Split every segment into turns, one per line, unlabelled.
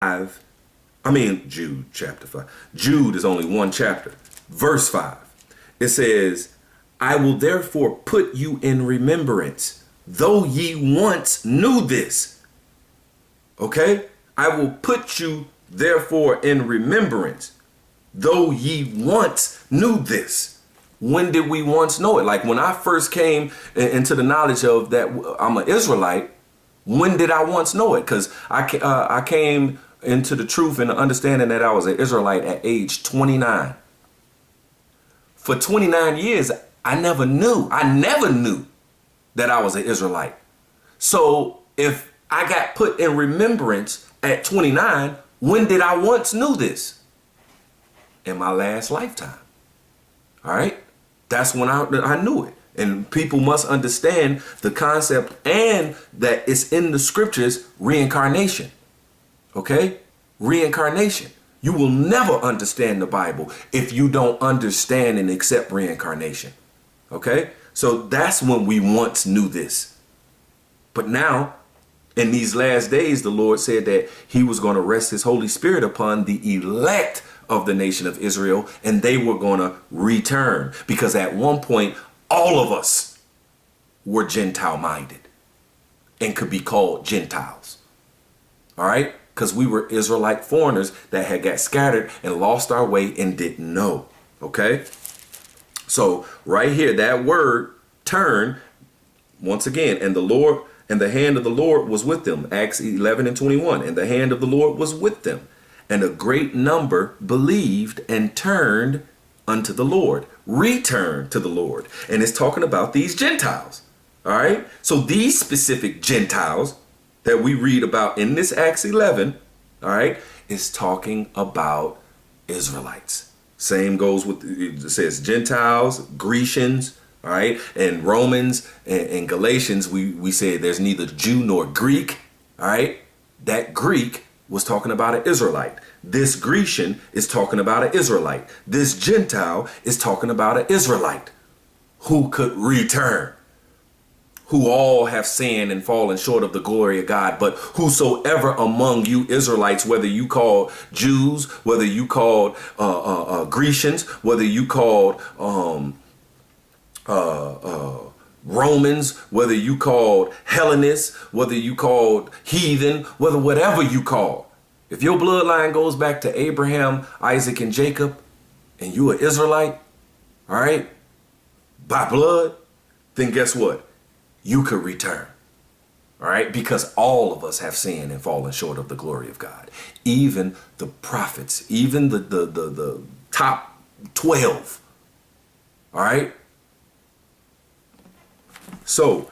Jude chapter 5. Jude is only one chapter. Verse 5. It says, I will therefore put you in remembrance, though ye once knew this. Okay? I will put you therefore in remembrance, though ye once knew this. When did we once know it? Like when I first came into the knowledge of that I'm an Israelite, when did I once know it? Because I came into the truth and the understanding that I was an Israelite at age 29. For 29 years, I never knew that I was an Israelite. So if I got put in remembrance at 29, when did I once knew this? In my last lifetime. All right. That's when I knew it. And people must understand the concept and that it's in the scriptures, reincarnation. Okay? Reincarnation. You will never understand the Bible if you don't understand and accept reincarnation. Okay? So that's when we once knew this. But now, in these last days, the Lord said that he was going to rest his Holy Spirit upon the elect of the nation of Israel, and they were going to return. Because at one point, all of us were Gentile minded and could be called Gentiles. All right? Because we were Israelite foreigners that had got scattered and lost our way and didn't know. Okay? So right here, that word turn, once again, and the hand of the Lord was with them. Acts 11:21. And the hand of the Lord was with them. And a great number believed and turned unto the Lord, returned to the Lord. And it's talking about these Gentiles. All right. So these specific Gentiles that we read about in this Acts 11, all right, is talking about Israelites. Same goes with, it says Gentiles, Grecians, all right, and Romans and Galatians, we say there's neither Jew nor Greek, all right. That Greek was talking about an Israelite. This Grecian is talking about an Israelite. This Gentile is talking about an Israelite who could return, who all have sinned and fallen short of the glory of God. But whosoever among you Israelites, whether you called Jews, whether you called Grecians, whether you called Romans, whether you called Hellenists, whether you called heathen, whatever you call. If your bloodline goes back to Abraham, Isaac, and Jacob, and you an Israelite, all right, by blood, then guess what? You could return. All right, because all of us have sinned and fallen short of the glory of God. Even the prophets, even the top 12. All right. So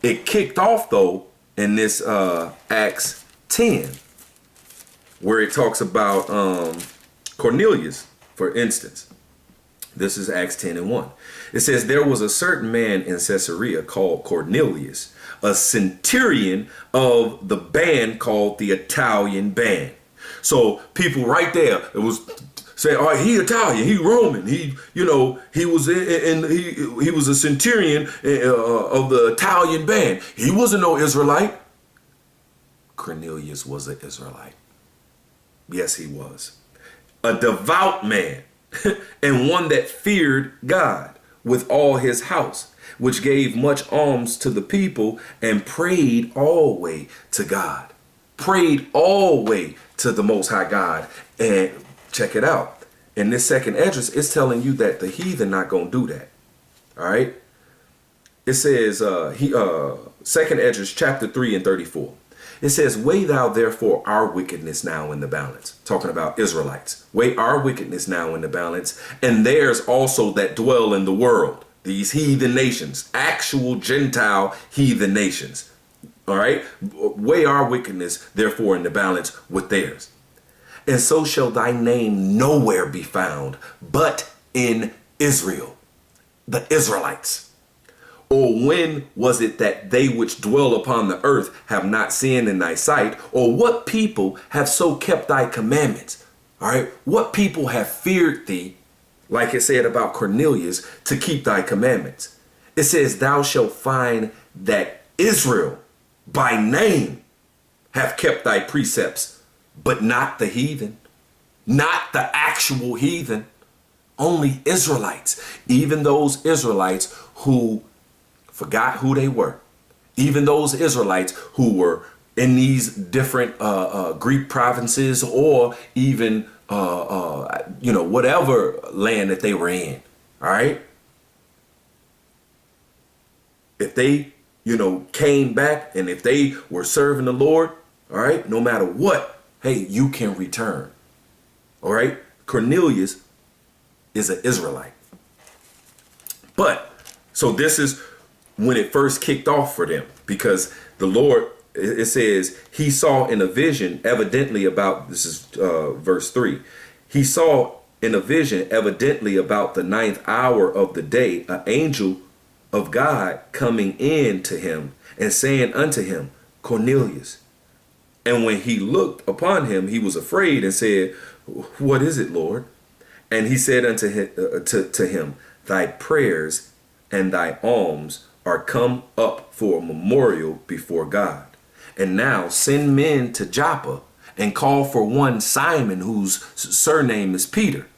it kicked off, though, in this Acts 10, where it talks about Cornelius, for instance. This is Acts 10:1. It says, there was a certain man in Caesarea called Cornelius, a centurion of the band called the Italian band. So people right there, it was say, all right, he Italian, he Roman, he was he was a centurion of the Italian band. He wasn't no Israelite. Cornelius was an Israelite. Yes, he was. A devout man and one that feared God with all his house, which gave much alms to the people and prayed always to God. Prayed always to the Most High God. And check it out. In this second address, it's telling you that the heathen not going to do that. All right. It says, second address, chapter 3:34. It says, weigh thou therefore our wickedness now in the balance. Talking about Israelites. Weigh our wickedness now in the balance, and theirs also that dwell in the world. These heathen nations, actual Gentile heathen nations. All right. Weigh our wickedness therefore in the balance with theirs. And so shall thy name nowhere be found but in Israel, the Israelites. Or when was it that they which dwell upon the earth have not sinned in thy sight? Or what people have so kept thy commandments? All right. What people have feared thee, like it said about Cornelius, to keep thy commandments? It says, thou shalt find that Israel by name have kept thy precepts but not the heathen, not the actual heathen, only Israelites. Even those Israelites who forgot who they were, even those Israelites who were in these different Greek provinces, or even whatever land that they were in. All right. If they, came back, and if they were serving the Lord, all right, no matter what, hey, you can return. All right. Cornelius is an Israelite. But so this is when it first kicked off for them, because the Lord, it says, he saw in a vision evidently about, this is verse 3. He saw in a vision evidently about the 9th hour of the day, an angel of God coming in to him and saying unto him, Cornelius. And when he looked upon him, he was afraid and said, what is it, Lord? And he said unto him, to him, thy prayers and thy alms are come up for a memorial before God. And now send men to Joppa and call for one Simon, whose surname is Peter.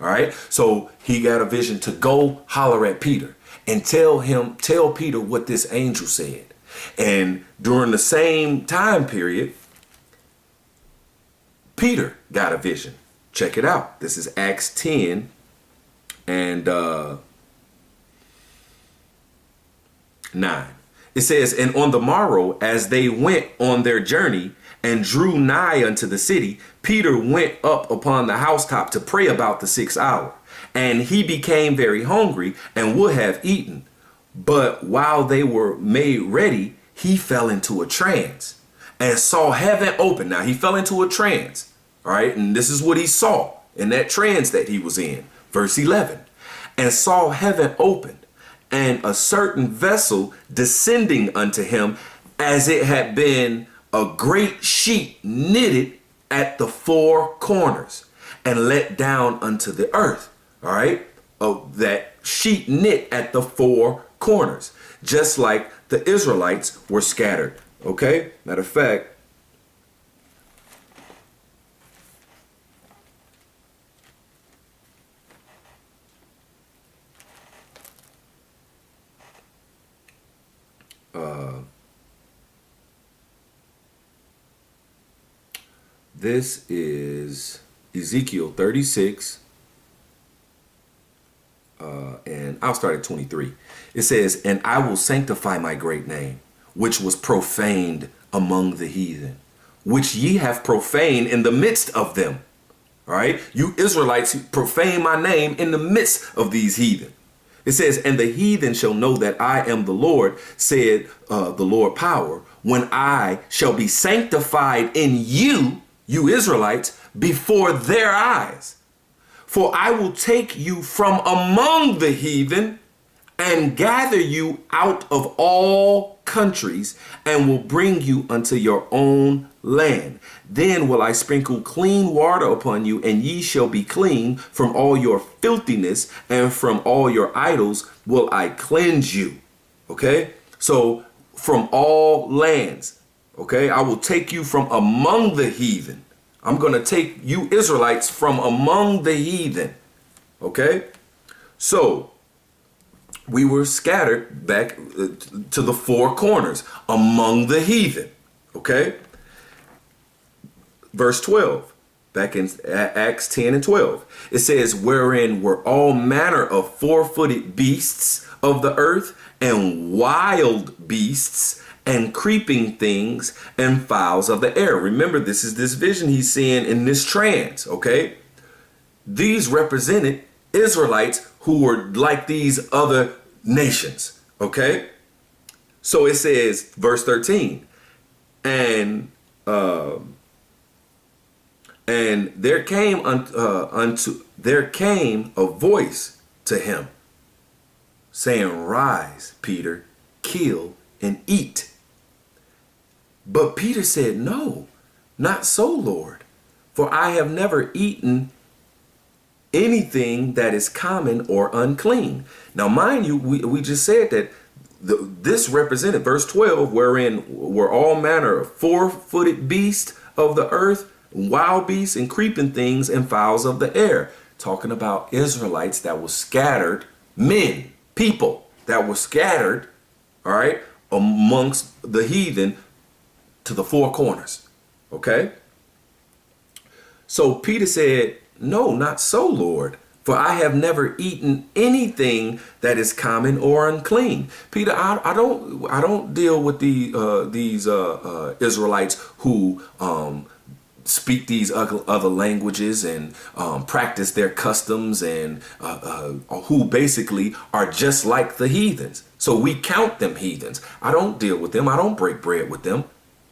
All right. So he got a vision to go holler at Peter and tell Peter what this angel said. And during the same time period, Peter got a vision. Check it out. This is Acts 10 and 9. It says, and on the morrow, as they went on their journey and drew nigh unto the city, Peter went up upon the housetop to pray about the 6th hour. And he became very hungry and would have eaten. But while they were made ready, he fell into a trance and saw heaven open. Now he fell into a trance. All right. And this is what he saw in that trance that he was in. Verse 11, and saw heaven opened, and a certain vessel descending unto him, as it had been a great sheet knitted at the 4 corners and let down unto the earth. All right. Oh, that sheet knit at the 4 corners, just like the Israelites were scattered. Okay. Matter of fact, this is Ezekiel 36, and I'll start at 23. It says, and I will sanctify my great name, which was profaned among the heathen, which ye have profaned in the midst of them. All right, you Israelites profane my name in the midst of these heathen. It says, and the heathen shall know that I am the Lord, said the Lord power, when I shall be sanctified in you, you Israelites, before their eyes. For I will take you from among the heathen and gather you out of all countries, and will bring you unto your own land. Then will I sprinkle clean water upon you, and ye shall be clean. From all your filthiness and from all your idols will I cleanse you. Okay, so from all lands. Okay, I will take you from among the heathen. I'm going to take you Israelites from among the heathen. Okay, so we were scattered back to the 4 corners among the heathen. Okay, verse 12, back in Acts 10 and 12, it says, wherein were all manner of 4-footed beasts of the earth, and wild beasts, and creeping things, and fowls of the air. Remember, this is this vision he's seeing in this trance. Okay, these represented Israelites who were like these other nations. Okay, so it says, verse 13, and there came a voice to him, saying, rise, Peter, kill and eat. But Peter said, no, not so, Lord, for I have never eaten anything that is common or unclean. Now, mind you, we just said that this represented verse 12, wherein were all manner of 4-footed beasts of the earth, wild beasts and creeping things and fowls of the air. Talking about Israelites that were scattered, men, people that were scattered, all right, amongst the heathen to the four corners. Okay. So Peter said, no, not so, Lord. For I have never eaten anything that is common or unclean. Peter, I don't deal with these Israelites who speak these other languages and practice their customs and who basically are just like the heathens. So we count them heathens. I don't deal with them. I don't break bread with them.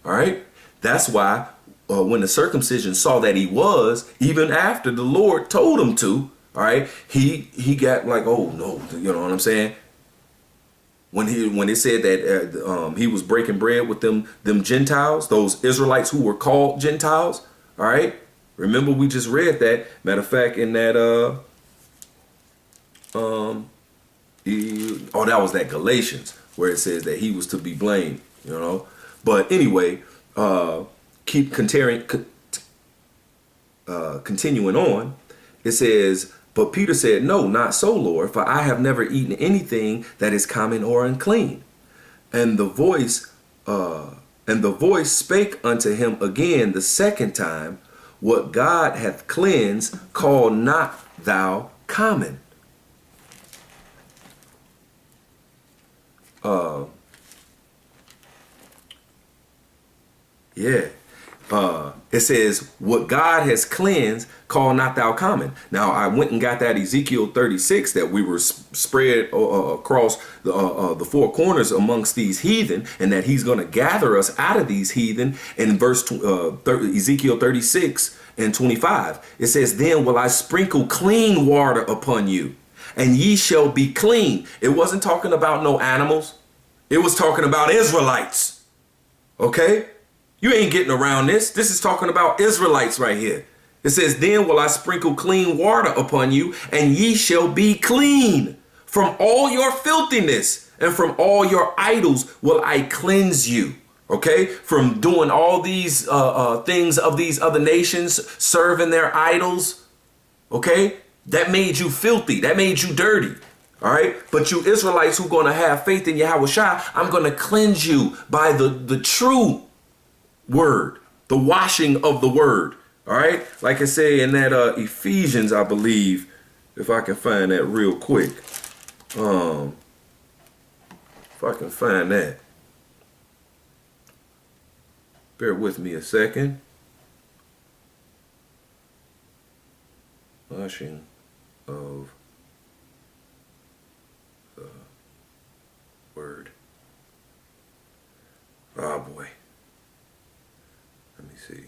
All right. That's why when the circumcision saw that he was, even after the Lord told him to, all right, he got like, oh no, you know what I'm saying? When it said that he was breaking bread with them Gentiles, those Israelites who were called Gentiles, all right. Remember, we just read that. Matter of fact, in that that was that Galatians where it says that he was to be blamed, you know. But anyway, continuing on, it says, but Peter said, no, not so, Lord, for I have never eaten anything that is common or unclean. And the voice spake unto him again the second time, what God hath cleansed, call not thou common. It says, what God has cleansed, call not thou common. Now, I went and got that Ezekiel 36 that we were spread across the four corners amongst these heathen, and that he's going to gather us out of these heathen in Ezekiel 36 and 25. It says, then will I sprinkle clean water upon you, and ye shall be clean. It wasn't talking about no animals. It was talking about Israelites. Okay? You ain't getting around this. This is talking about Israelites right here. It says, then will I sprinkle clean water upon you, and ye shall be clean. From all your filthiness and from all your idols will I cleanse you. Okay? From doing all these things of these other nations, serving their idols. Okay? That made you filthy. That made you dirty. All right? But you Israelites who are going to have faith in Yahweh Shai, I'm going to cleanse you by the true word, the washing of the word. All right, like I say in that Ephesians, I believe, if I can find that real quick, if I can find that, bear with me a second. Washing of the word. Oh boy. Let me see.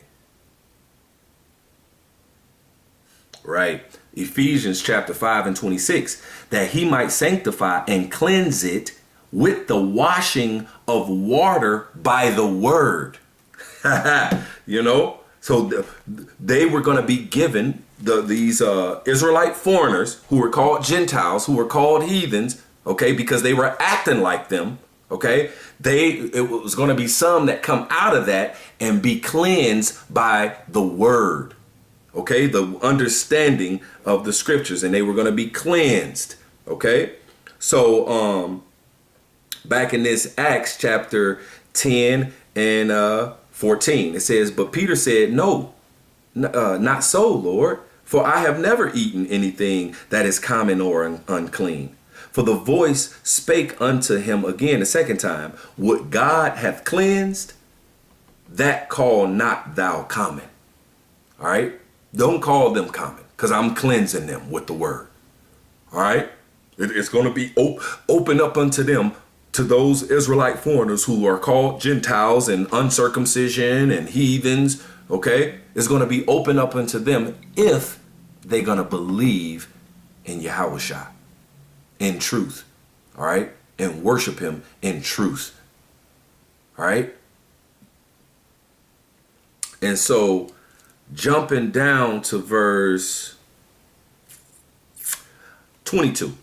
Right. Ephesians chapter 5 and 26, that he might sanctify and cleanse it with the washing of water by the word. You know, so they were going to be given these Israelite foreigners who were called Gentiles, who were called heathens, okay, because they were acting like them. Okay, it was going to be some that come out of that and be cleansed by the word. Okay, the understanding of the scriptures, and they were going to be cleansed. Okay, so back in this Acts chapter 10 and 14, it says, but Peter said, no, not so, Lord, for I have never eaten anything that is common or unclean. For the voice spake unto him again the second time, what God hath cleansed, that call not thou common. All right. Don't call them common, because I'm cleansing them with the word. All right. It's going to be open up unto them, to those Israelite foreigners who are called Gentiles and uncircumcision and heathens. Okay. It's going to be open up unto them if they're going to believe in Yahweh Shai. In truth, all right, and worship him in truth, all right. And so jumping down to verse 22,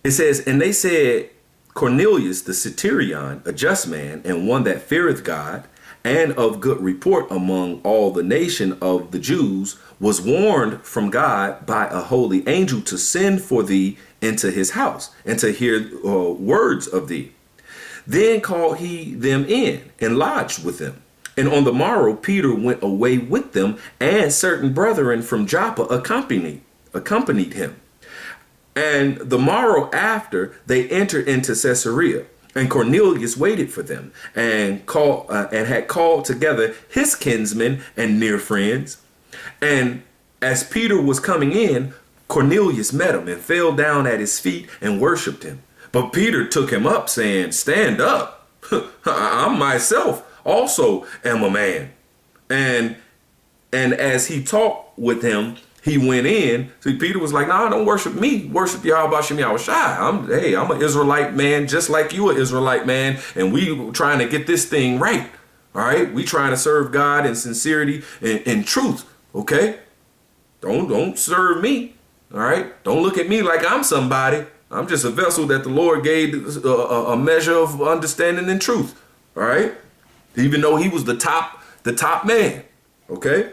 it says, and they said, Cornelius the centurion, a just man and one that feareth God, and of good report among all the nation of the Jews, was warned from God by a holy angel to send for thee into his house, and to hear words of thee. Then called he them in, and lodged with them. And on the morrow Peter went away with them, and certain brethren from Joppa accompanied him. And the morrow after they entered into Caesarea, and Cornelius waited for them, and had called together his kinsmen and near friends. And as Peter was coming in, Cornelius met him and fell down at his feet and worshipped him. But Peter took him up, saying, "Stand up. I myself also am a man." And as he talked with him, he went in. See, Peter was like, "Nah, don't worship me. Worship Yahweh Shem Yahushai. I'm an Israelite man, just like you an Israelite man, and we trying to get this thing right. All right, we trying to serve God in sincerity and truth. Okay, don't serve me. All right, don't look at me like I'm somebody. I'm just a vessel that the Lord gave a measure of understanding and truth. All right, even though he was the top man. Okay."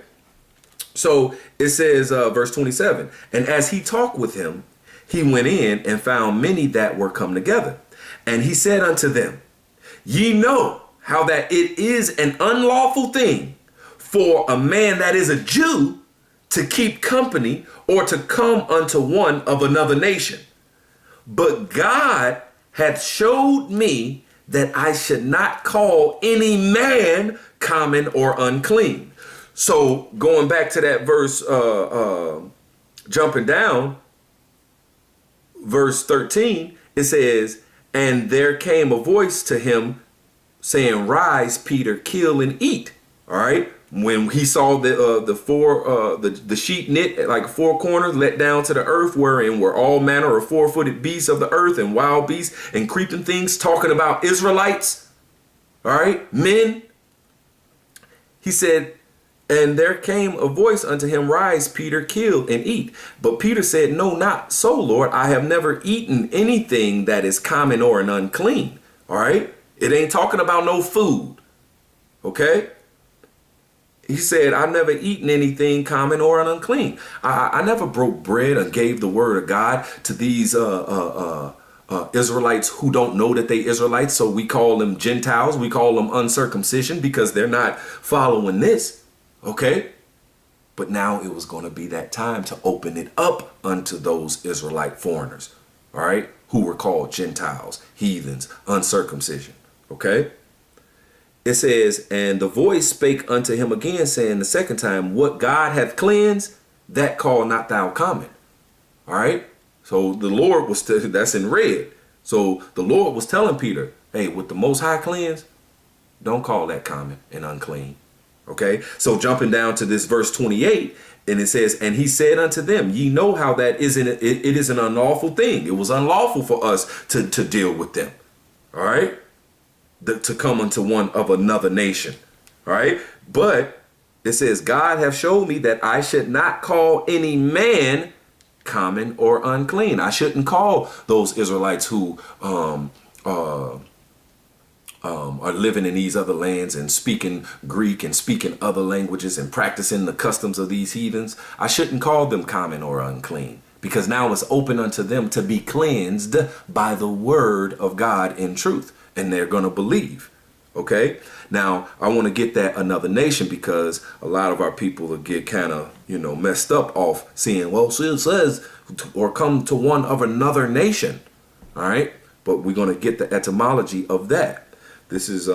So it says, verse 27, and as he talked with him, he went in and found many that were come together. And he said unto them, "Ye know how that it is an unlawful thing for a man that is a Jew to keep company or to come unto one of another nation. But God hath showed me that I should not call any man common or unclean." So going back to that verse, jumping down, verse 13, it says, "And there came a voice to him saying, Rise, Peter, kill and eat." All right. When he saw the sheet knit like four corners let down to the earth, wherein were all manner of four-footed beasts of the earth and wild beasts and creeping things, talking about Israelites. All right, men. He said, "And there came a voice unto him, Rise, Peter, kill and eat. But Peter said, No, not so, Lord. I have never eaten anything that is common or an unclean." All right. It ain't talking about no food. Okay. He said, "I've never eaten anything common or an unclean. I never broke bread and gave the word of God to these Israelites who don't know that they Israelites. So we call them Gentiles. We call them uncircumcision because they're not following this. Okay. But now it was going to be that time to open it up unto those Israelite foreigners. All right. Who were called Gentiles, heathens, uncircumcision. Okay. It says, "And the voice spake unto him again, saying the second time, What God hath cleansed, that call not thou common." All right. So the Lord was, that's in red. So the Lord was telling Peter, hey, with the Most High cleansed, don't call that common and unclean. Okay. So jumping down to this verse 28, and it says, "And he said unto them, Ye know how that it is an unlawful thing." It was unlawful for us to deal with them. All right. To come unto one of another nation. All right. But it says, "God hath showed me that I should not call any man common or unclean." I shouldn't call those Israelites who are living in these other lands and speaking Greek and speaking other languages and practicing the customs of these heathens. I shouldn't call them common or unclean, because now it's open unto them to be cleansed by the word of God in truth. And they're going to believe. Okay. Now I want to get that another nation, because a lot of our people will get kind of, messed up off seeing, well, so it says, or come to one of another nation. All right. But we're going to get the etymology of that. This is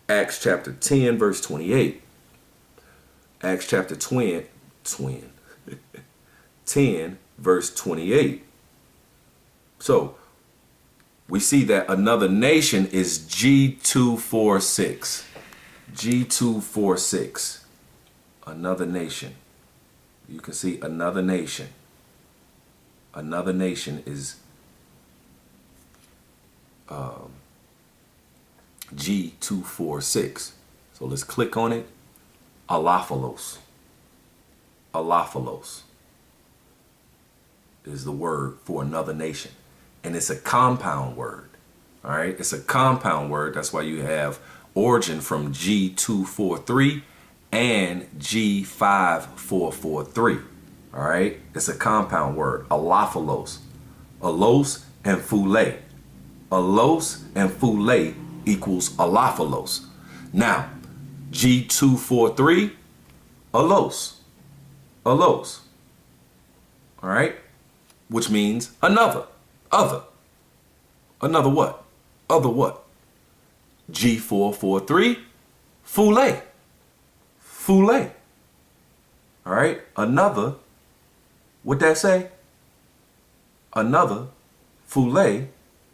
Acts chapter 10, verse 28. Acts chapter 10, verse 28. So we see that another nation is G246. G246. Another nation. You can see another nation. Another nation is G246. So let's click on it. Alophilos. Alophilos is the word for another nation. And it's a compound word. All right. It's a compound word. That's why you have origin from G243 and G5443. All right, it's a compound word, alophilos. Alos and phule. Alos and phule equals alophilos. Now, G243, alos. Alos. All right, which means another, other. Another what? Other what? G443, phule. Phule. All right, another. What that say? Another. Phule.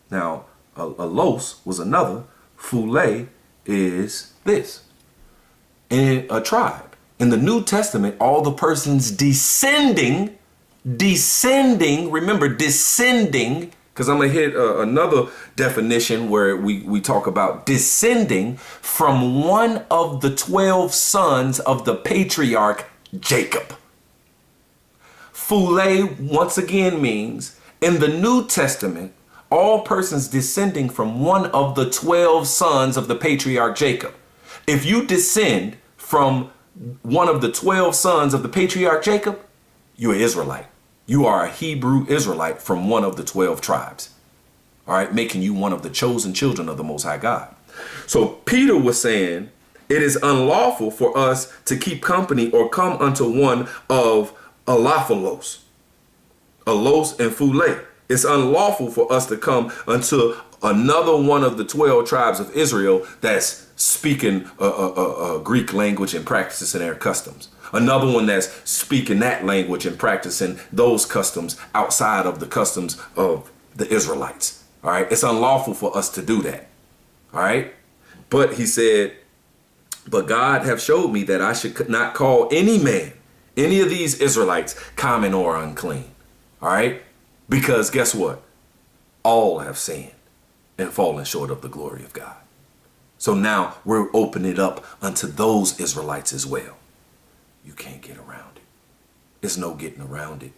Now, alos was another. Phule is this. In a tribe. In the New Testament, all the persons descending, remember descending, because I'm going to hit another definition where we talk about descending from one of the 12 sons of the patriarch Jacob. Phule once again means, in the New Testament, all persons descending from one of the 12 sons of the patriarch Jacob. If you descend from one of the 12 sons of the patriarch Jacob, you're an Israelite. You are a Hebrew Israelite from one of the 12 tribes. All right, making you one of the chosen children of the Most High God. So Peter was saying, it is unlawful for us to keep company or come unto one of alophilos, alos and phule. It's unlawful for us to come unto another one of the 12 tribes of Israel that's speaking a Greek language and practicing their customs. Another one that's speaking that language and practicing those customs outside of the customs of the Israelites. All right. It's unlawful for us to do that. All right. But he said, but God have showed me that I should not call any man, any of these Israelites, common or unclean. All right. Because guess what? All have sinned and fallen short of the glory of God. So now we're opening it up unto those Israelites as well. You can't get around it. There's no getting around it.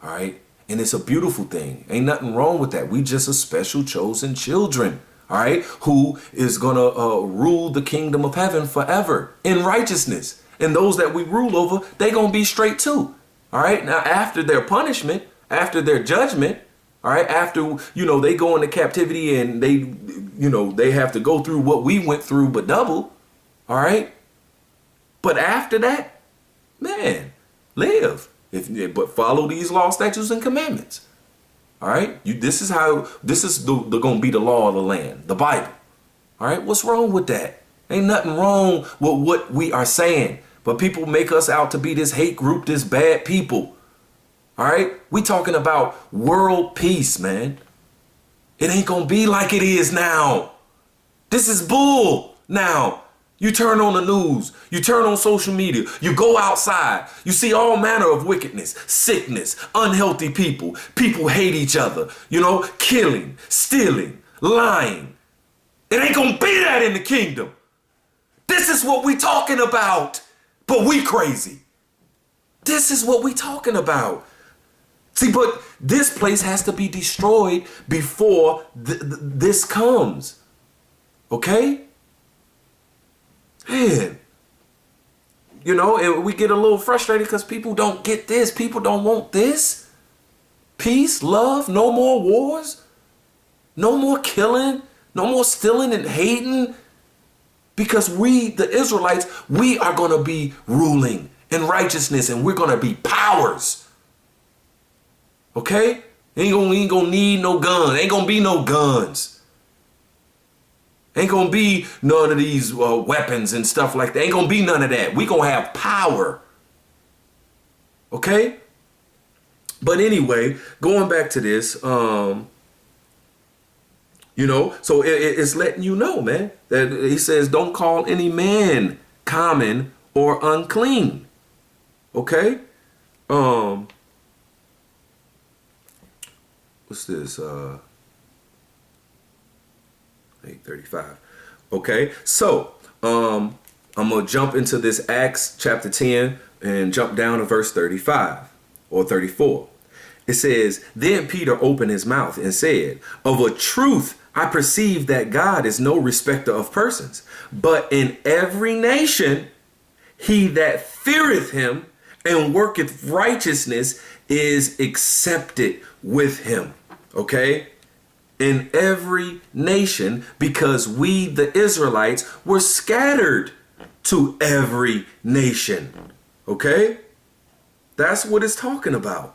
All right. And it's a beautiful thing. Ain't nothing wrong with that. We just a special chosen children. All right. Who is going to rule the kingdom of heaven forever in righteousness. And those that we rule over, they going to be straight too. All right. Now, after their punishment, after their judgment, all right, after, they go into captivity and they have to go through what we went through, but double. All right. But after that, man, live. But follow these laws, statutes, and commandments. All right. This is going to be the law of the land, the Bible. All right. What's wrong with that? Ain't nothing wrong with what we are saying. But people make us out to be this hate group, this bad people. All right. We talking about world peace, man. It ain't going to be like it is now. This is bull now. You turn on the news, you turn on social media, you go outside, you see all manner of wickedness, sickness, unhealthy people. People hate each other, killing, stealing, lying. It ain't gonna be that in the kingdom. This is what we talking about, but we crazy. This is what we talking about. See, but this place has to be destroyed before this comes. Okay? Man, and we get a little frustrated because people don't get this. People don't want this. Peace, love, no more wars, no more killing, no more stealing and hating. Because we, the Israelites, we are going to be ruling in righteousness and we're going to be powers. Okay? We ain't gonna need no gun. Ain't gonna be no guns. Ain't gonna be none of these weapons and stuff like that. Ain't gonna be none of that. We gonna have power. Okay? But anyway, going back to this, so it's letting you know, man, that he says, don't call any man common or unclean. Okay? What's this? 8:35. Okay, so I'm gonna jump into this Acts chapter 10 and jump down to verse 35 or 34. It says, then Peter opened his mouth and said, of a truth I perceive that God is no respecter of persons, but in every nation he that feareth him and worketh righteousness is accepted with him. Okay? In every nation, because we, the Israelites, were scattered to every nation. Okay? That's what it's talking about.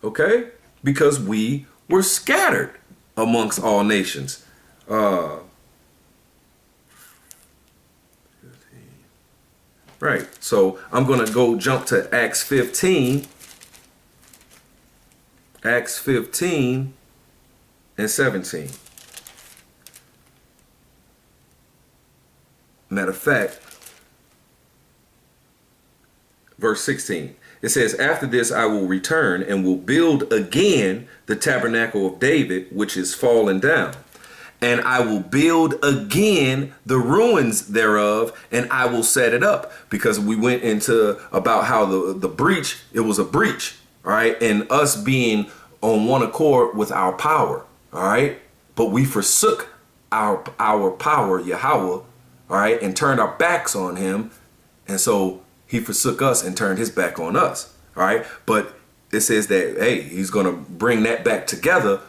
Okay? Because we were scattered amongst all nations. Right. So I'm going to go jump to Acts 15. Acts 15 and 17. Matter of fact, verse 16. It says, after this I will return and will build again the tabernacle of David, which is fallen down. And I will build again the ruins thereof, and I will set it up. Because we went into about how the breach, it was a breach, all right? And us being on one accord with our power, all right? But we forsook our power, Yahweh, all right? And turned our backs on him. And so he forsook us and turned his back on us, all right? But it says that, hey, he's going to bring that back together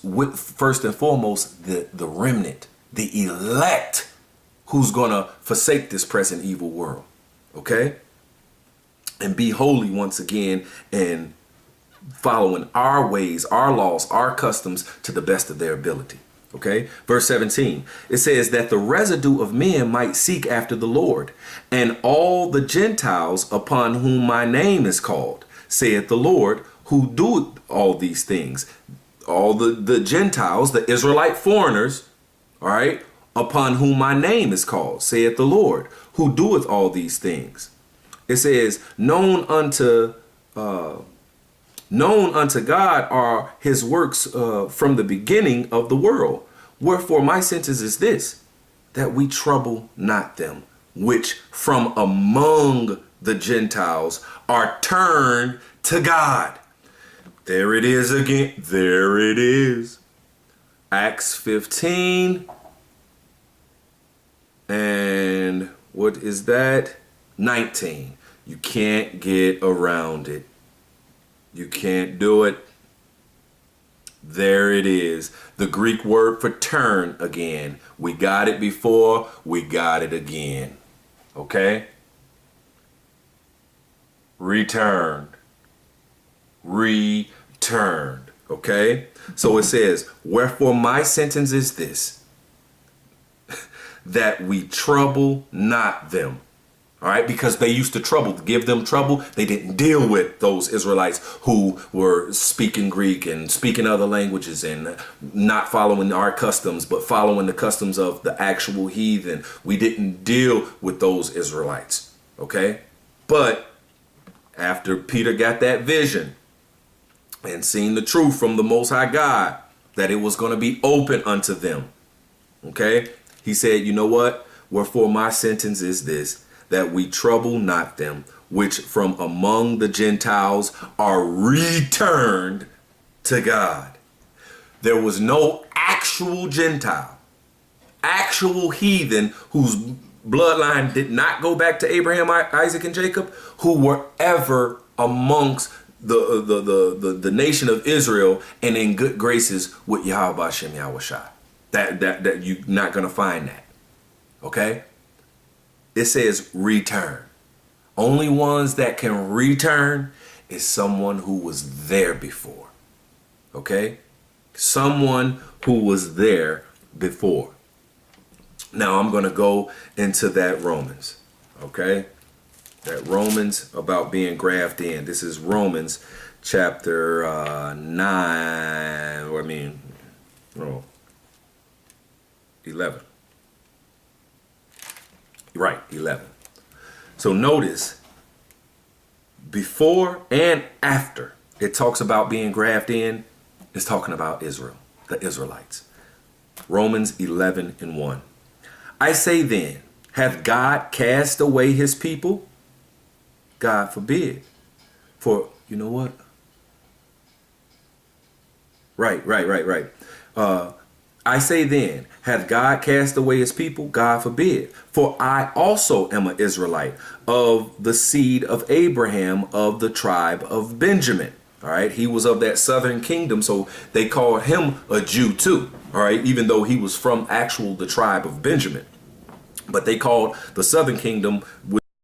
with, first and foremost, the remnant, the elect, who's going to forsake this present evil world, okay? And be holy once again and following our ways, our laws, our customs to the best of their ability. Okay, verse 17, it says that the residue of men might seek after the Lord, and all the Gentiles upon whom my name is called, saith the Lord, who doeth all these things. All the Gentiles, the Israelite foreigners, all right, upon whom my name is called, saith the Lord, who doeth all these things. It says, known unto God are his works from the beginning of the world. Wherefore my sentence is this, that we trouble not them, which from among the Gentiles are turned to God. There it is again. There it is. Acts 15. And what is that? 19. You can't get around it. You can't do it. There it is. The Greek word for turn again. We got it before. We got it again. Okay? Returned. Returned. Okay? So it says, wherefore my sentence is this, that we trouble not them. All right, because they used to give them trouble. They didn't deal with those Israelites who were speaking Greek and speaking other languages and not following our customs, but following the customs of the actual heathen. We didn't deal with those Israelites. Okay, but after Peter got that vision and seen the truth from the Most High God, that it was going to be open unto them. Okay, he said, you know what? Wherefore my sentence is this, that we trouble not them, which from among the Gentiles are returned to God. There was no actual Gentile, actual heathen whose bloodline did not go back to Abraham, Isaac, and Jacob, who were ever amongst the nation of Israel and in good graces with Yahweh Shem Yahushua. That you're not going to find that. Okay? It says return. Only ones that can return is someone who was there before. Okay? Someone who was there before. Now I'm going to go into that Romans. Okay? That Romans about being grafted in. This is Romans chapter 11. Right, 11. So notice, before and after it talks about being grafted in, it's talking about Israel, the Israelites. Romans 11:1. I say then, hath God cast away his people? God forbid. For, you know what? Right. I say then, hath God cast away his people? God forbid. For I also am an Israelite of the seed of Abraham of the tribe of Benjamin. All right. He was of that southern kingdom. So they called him a Jew too. All right. Even though he was from the tribe of Benjamin. But they called the southern kingdom